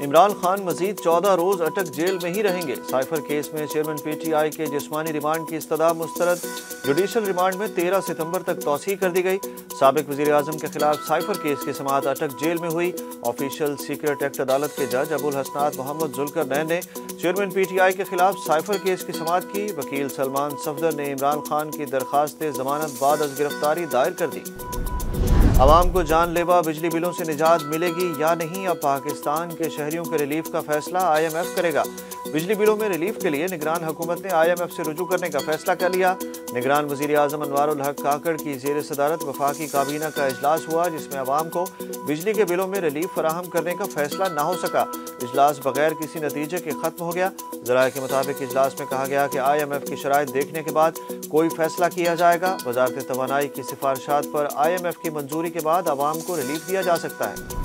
इमरान खान मजीद 14 रोज अटक जेल में ही रहेंगे। साइफर केस में चेयरमैन PTI के जिस्मानी रिमांड की इस्तदा मुस्तरद। जुडिशल रिमांड में 13 सितंबर तक तौसीह कर दी गई। साबिक वज़ीर आज़म के खिलाफ साइफर केस की समाअत अटक जेल में हुई। ऑफिशियल सीक्रेट एक्ट अदालत के जज अबुल हसनात मोहम्मद जुल्करनैन ने चेयरमैन PTI के खिलाफ साइफर केस की समाअत की। वकील सलमान सफदर ने इमरान खान की दरखास्त जमानत बाद अज गिरफ्तारी दायर कर दी। आवाम को जानलेवा बिजली बिलों से निजात मिलेगी या नहीं, अब पाकिस्तान के शहरियों के रिलीफ का फैसला IMF करेगा। बिजली बिलों में रिलीफ के लिए निगरान हुकूमत ने IMF से रुजू करने का फैसला कर लिया। निगरान वज़ीर आज़म अनवारुल हक काकड़ की ज़ेर सदारत वफाकी काबीना का इजलास हुआ, जिसमें आवाम को बिजली के बिलों में रिलीफ फराहम करने का फैसला न हो सका। इजलास बगैर किसी नतीजे के खत्म हो गया। ज़राए के मुताबिक इजलास में कहा गया कि IMF की शराइत देखने के बाद कोई फैसला किया जाएगा। वज़ारत तवानाई की सिफारिशात पर IMF की मंजूरी के बाद आवाम को रिलीफ दिया जा सकता है।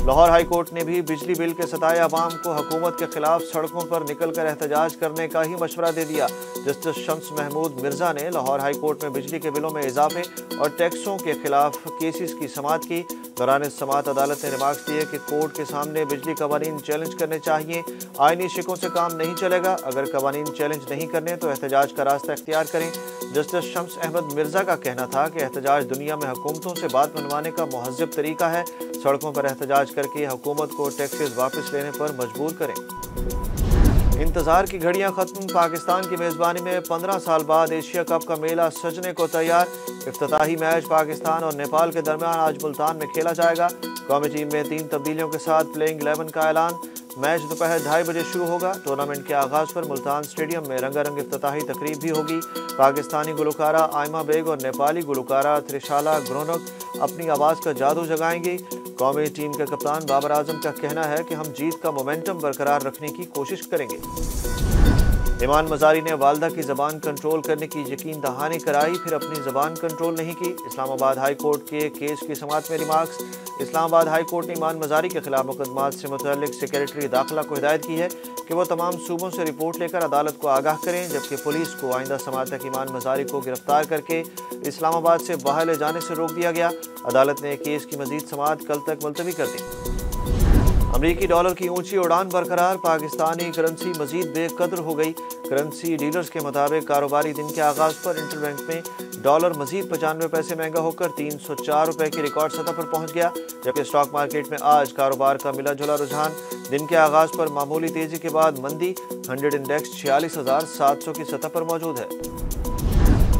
लाहौर हाई कोर्ट ने भी बिजली बिल के सताए आवाम को हुकूमत के खिलाफ सड़कों पर निकल कर एहतजाज करने का ही मशवरा दे दिया। जस्टिस शम्स महमूद मिर्जा ने लाहौर हाई कोर्ट में बिजली के बिलों में इजाफे और टैक्सों के खिलाफ केसेस की समाअत की। दौरान इस समाअत अदालत ने रिमार्क्स दिए कि कोर्ट के सामने बिजली कवानीन चैलेंज करने चाहिए। आईनी शिकों से काम नहीं चलेगा। अगर कवानीन चैलेंज नहीं करने तो एहतजाज का रास्ता इख्तियार करें। जस्टिस शम्स अहमद मिर्जा का कहना था कि एहतजाज दुनिया में हुकूमतों से बात मनवाने का महज़ब तरीका है। सड़कों पर एहतजाज करके हुकूमत को टैक्सेस वापस लेने पर मजबूर करें। इंतजार की घड़ियां खत्म। पाकिस्तान की मेज़बानी में 15 साल बाद एशिया कप का मेला सजने को तैयार। इफ्तिताही मैच पाकिस्तान और नेपाल के दरमियान आज मुल्तान में खेला जाएगा। कौमी टीम में 3 तब्दीलियों के साथ प्लेइंग 11 का ऐलान। मैच दोपहर 2:30 बजे शुरू होगा। टूर्नामेंट के आगाज़ पर मुल्तान स्टेडियम में रंगारंग इफ्तिताही तकरीब भी होगी। पाकिस्तानी गुलकारा आयमा बेग और नेपाली गुलकारा त्रिशाला ग्रोनक अपनी आवाज़ का जादू जगाएंगी। कौमी टीम के कप्तान बाबर आजम का कहना है कि हम जीत का मोमेंटम बरकरार रखने की कोशिश करेंगे। इमान मजारी ने वालदा की ज़बान कंट्रोल करने की यकीन दहानी कराई, फिर अपनी ज़बान कंट्रोल नहीं की। इस्लामाबाद हाई कोर्ट के केस की समाअत में रिमार्क्स। इस्लामाबाद हाई कोर्ट ने इमान मजारी के खिलाफ मुकदमात से मुतल्लिक सेक्रेटरी दाखिला को हिदायत की है कि वो तमाम सूबों से रिपोर्ट लेकर अदालत को आगाह करें, जबकि पुलिस को आइंदा समाअत तक इमान मजारी को गिरफ्तार करके इस्लामाबाद से बाहर ले जाने से रोक दिया गया। अदालत ने केस की मजीद समाअत कल तक मुलतवी कर दी। अमरीकी डॉलर की ऊंची उड़ान बरकरार। पाकिस्तानी करेंसी मजीद बेकदर हो गई। करेंसी डीलर्स के मुताबिक कारोबारी दिन के आगाज पर इंटरबैंक में डॉलर मजीद 95 पैसे महंगा होकर 304 रुपए की रिकॉर्ड सतह पर पहुंच गया, जबकि स्टॉक मार्केट में आज कारोबार का मिला जुला रुझान। दिन के आगाज पर मामूली तेजी के बाद मंदी। 100 इंडेक्स 46,700 की सतह पर मौजूद है।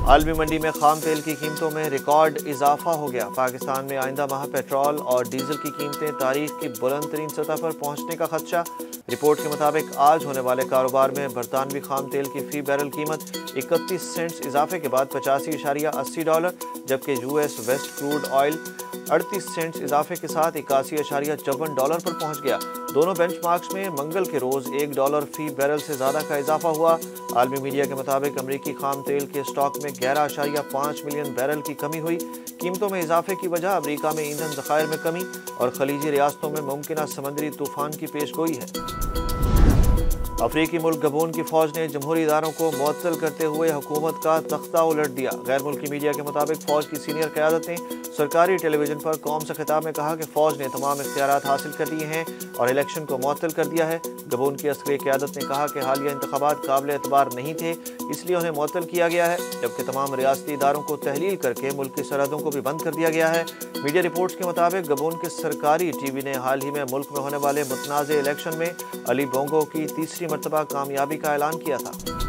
आलमी मंडी में खाम तेल की कीमतों में रिकॉर्ड इजाफा हो गया। पाकिस्तान में आइंदा माह पेट्रोल और डीजल की कीमतें तारीख की बुलंद तरीन सतह पर पहुंचने का खदशा। रिपोर्ट के मुताबिक आज होने वाले कारोबार में बरतानवी खाम तेल की फी बैरल कीमत 31 सेंट्स इजाफे के बाद $85.80, जबकि US West crude oil 38 cents इजाफे के साथ $81.54 पर पहुंच गया। दोनों बेंचमार्क्स में मंगल के रोज $1 फी बैरल से ज्यादा का इजाफा हुआ। आलमी मीडिया के मुताबिक अमरीकी खाम तेल के स्टॉक में 11.5 मिलियन बैरल की कमी हुई। कीमतों में इजाफे की वजह अमरीका में ईंधन ज़खायर में कमी और खलीजी रियासतों में मुमकिन समुद्री तूफान की पेशगोई है। अफ्रीकी मुल्क गबून की फौज ने जमहूरी इदारों को मुअत्तल करते हुए हुकूमत का तख्ता उलट दिया। गैर मुल्की मीडिया के मुताबिक फौज की सीनियर क़यादत ने सरकारी टेलीविजन पर कौम से खिताब में कहा कि फौज ने तमाम इख्तियारात हासिल कर लिए हैं और इलेक्शन को मुअत्तल कर दिया है। गबून की अस्करी क़यादत ने कहा कि हालिया इंतखाबात काबिल एतबार नहीं थे, इसलिए उन्हें मुअत्तल किया गया है, जबकि तमाम रियासती इदारों को तहलील करके मुल्क की सरहदों को भी बंद कर दिया गया है। मीडिया रिपोर्ट्स के मुताबिक गबून के सरकारी TV ने हाल ही में मुल्क में होने वाले मुतनाज़ इलेक्शन में अली बोंगो की तीसरी मरतबा कामयाबी का ऐलान किया था।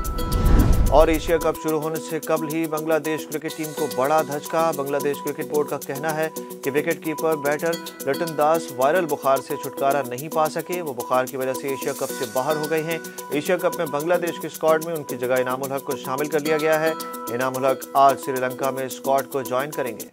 और एशिया कप शुरू होने से कबल ही बांग्लादेश क्रिकेट टीम को बड़ा धचका। बांग्लादेश क्रिकेट बोर्ड का कहना है कि विकेट कीपर बैटर लिटन दास वायरल बुखार से छुटकारा नहीं पा सके। वो बुखार की वजह से एशिया कप से बाहर हो गए हैं। एशिया कप में बांग्लादेश के स्क्वाड में उनकी जगह इनामुल हक को शामिल कर लिया गया है। इनामुल हक आज श्रीलंका में स्क्वाड को ज्वाइन करेंगे।